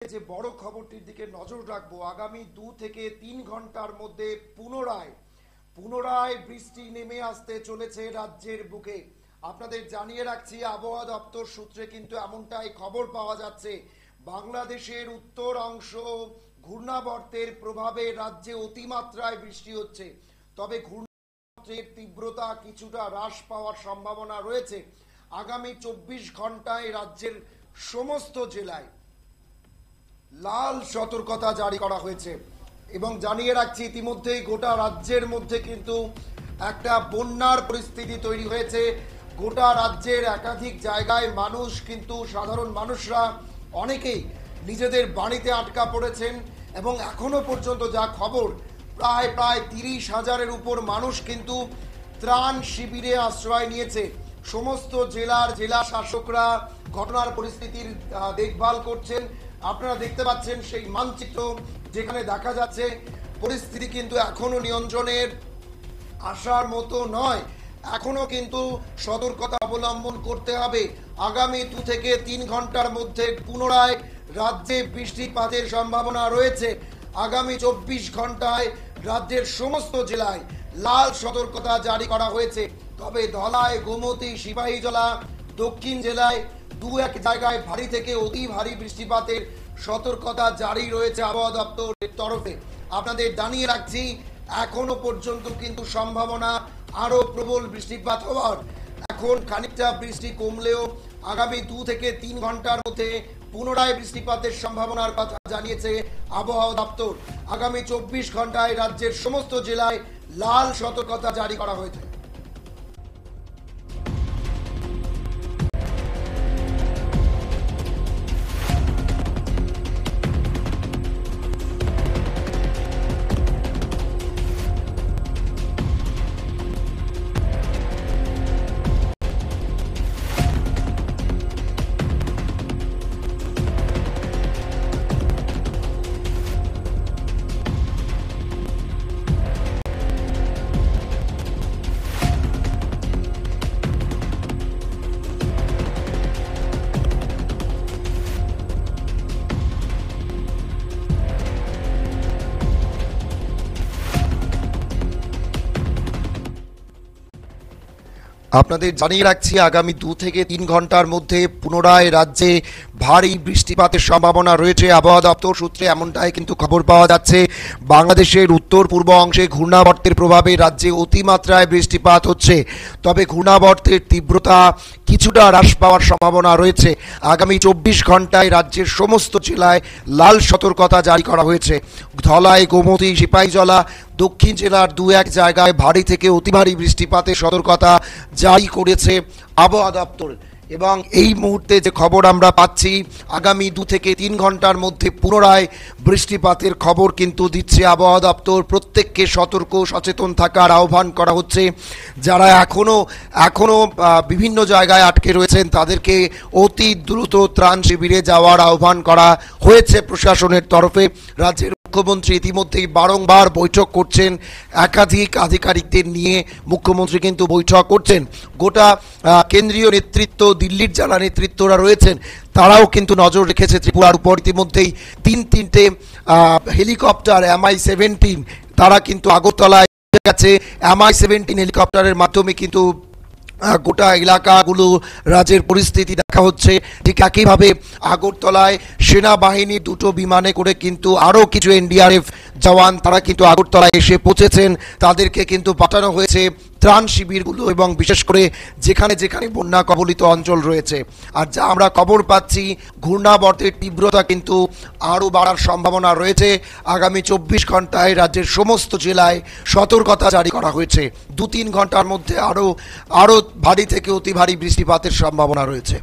যে বড় খবরটির দিকে নজর রাখবো, আগামী 2 থেকে 3 ঘন্টার মধ্যে পুনরায় বৃষ্টি নেমে আসতে চলেছে রাজ্যের বুকে। আপনাদের জানিয়ে রাখছি, আবহাওয়া দপ্তর সূত্রে কিন্তু এমনটাই খবর পাওয়া যাচ্ছে। বাংলাদেশের উত্তর অংশ ঘূর্ণাবর্তের প্রভাবে রাজ্যে অতিমাত্রায় বৃষ্টি হচ্ছে, তবে ঘূর্ণাবর্তের তীব্রতা কিছুটা হ্রাস পাওয়ার সম্ভাবনা রয়েছে। আগামী 24 ঘন্টায় রাজ্যের সমস্ত জেলায় লাল সতর্কতা জারি করা হয়েছে এবং জানিয়ে রাখছি ইতিমধ্যেই গোটা রাজ্যের মধ্যে কিন্তু একটা বন্যার পরিস্থিতি তৈরি হয়েছে। গোটা রাজ্যের একাধিক জায়গায় মানুষ কিন্তু সাধারণ মানুষরা অনেকেই নিজেদের বাড়িতে আটকা পড়েছেন এবং এখনো পর্যন্ত যা খবর, প্রায় 30,000-এর উপর মানুষ কিন্তু ত্রাণ শিবিরে আশ্রয় নিয়েছে। সমস্ত জেলা শাসকরা ঘটনার পরিস্থিতির দেখভাল করছেন। আপনারা দেখতে পাচ্ছেন সেই মানচিত্র, যেখানে দেখা যাচ্ছে পরিস্থিতি কিন্তু এখনো নিয়ন্ত্রণের আসার মতো নয়। এখনো কিন্তু সতর্কতা অবলম্বন করতে হবে। আগামী 2 থেকে 3 ঘন্টার মধ্যে পুনরায় রাজ্যে বৃষ্টিপাতের সম্ভাবনা রয়েছে। আগামী 24 ঘন্টায় রাজ্যের সমস্ত জেলায় লাল সতর্কতা জারি করা হয়েছে, তবে ধলাই, গোমতী, সিপাহীজলা, দক্ষিণ জেলায় 2-1 জায়গায় ভারী থেকে অতি ভারী বৃষ্টিপাতের সতর্কতা জারি রয়েছে আবহাওয়া দপ্তরের তরফে। আপনাদের জানিয়ে রাখছি, এখনো পর্যন্ত কিন্তু সম্ভাবনা আরো প্রবল বৃষ্টিপাত হওয়ার। এখন খানিকটা বৃষ্টি কমলেও আগামী 2 থেকে 3 ঘন্টার মধ্যে পুনরায় বৃষ্টিপাতের সম্ভাবনার কথা জানিয়েছে আবহাওয়া দপ্তর। আগামী 24 ঘন্টায় রাজ্যের সমস্ত জেলায় লাল সতর্কতা জারি করা হয়েছে। আপনাদের জানিয়ে রাখছি, আগামী 2 থেকে 3 ঘন্টার মধ্যে পুনরায় রাজ্যে ভারী বৃষ্টিপাতের সম্ভাবনা রয়েছে। আবহাওয়া দপ্তর সূত্রে এমনটাই কিন্তু খবর পাওয়া যাচ্ছে। বাংলাদেশের উত্তর পূর্ব অংশে ঘূর্ণাবর্তের প্রভাবে রাজ্যে অতিমাত্রায় বৃষ্টিপাত হচ্ছে, তবে ঘূর্ণাবর্তের তীব্রতা কিছুটা হ্রাস পাওয়ার সম্ভাবনা রয়েছে। আগামী 24 ঘন্টায় রাজ্যের সমস্ত জেলায় লাল সতর্কতা জারি করা হয়েছে। ধলাই, গোমতী, সিপাহীজলা, দক্ষিণ জেলার 2-1 জায়গায় ভারী থেকে অতি ভারী বৃষ্টিপাতের সতর্কতা জারি করেছে আবহাওয়া দপ্তর। এবং এই মুহূর্তে যে খবর আমরা পাচ্ছি, আগামী 2 থেকে 3 ঘন্টার মধ্যে পুনরায় বৃষ্টিপাতের খবর কিন্তু দিচ্ছে আবহাওয়া দপ্তর। প্রত্যেককে সতর্ক সচেতন থাকার আহ্বান করা হচ্ছে। যারা এখনো বিভিন্ন জায়গায় আটকে রয়েছেন তাদেরকে অতি দ্রুত ত্রাণ শিবিরে যাওয়ার আহ্বান করা হয়েছে প্রশাসনের তরফে। রাজ্যের মুখ্যমন্ত্রী ইতিমধ্যেই বারংবার বৈঠক করছেন, একাধিক আধিকারিকদের নিয়ে মুখ্যমন্ত্রী কিন্তু বৈঠক করছেন। গোটা কেন্দ্রীয় নেতৃত্ব, দিল্লির যারা নেতৃত্বরা রয়েছেন তারাও কিন্তু নজর রেখেছে ত্রিপুরার উপর। ইতিমধ্যেই 3-3টে হেলিকপ্টার MI-17 তারা কিন্তু আগরতলায় গেছে। MI-17 হেলিকপ্টারের মাধ্যমে কিন্তু গোটা এলাকাগুলো রাজ্যের পরিস্থিতি দেখা হচ্ছে। ঠিক একইভাবে আগরতলায় সেনাবাহিনী 2টো বিমানে করে কিন্তু আরও কিছু NDRF জওয়ান তারা কিন্তু আগরতলায় এসে পৌঁছেছেন। তাদেরকে কিন্তু পাঠানো হয়েছে ত্রাণ শিবিরগুলো এবং বিশেষ করে যেখানে যেখানে বন্যা কবলিত অঞ্চল রয়েছে। আর যা আমরা খবর পাচ্ছি, ঘূর্ণাবর্তের তীব্রতা কিন্তু আরও বাড়ার সম্ভাবনা রয়েছে। আগামী 24 ঘন্টায় রাজ্যের সমস্ত জেলায় সতর্কতা জারি করা হয়েছে। 2-3 ঘন্টার মধ্যে আরও ভারী থেকে অতি ভারী বৃষ্টিপাতের সম্ভাবনা রয়েছে।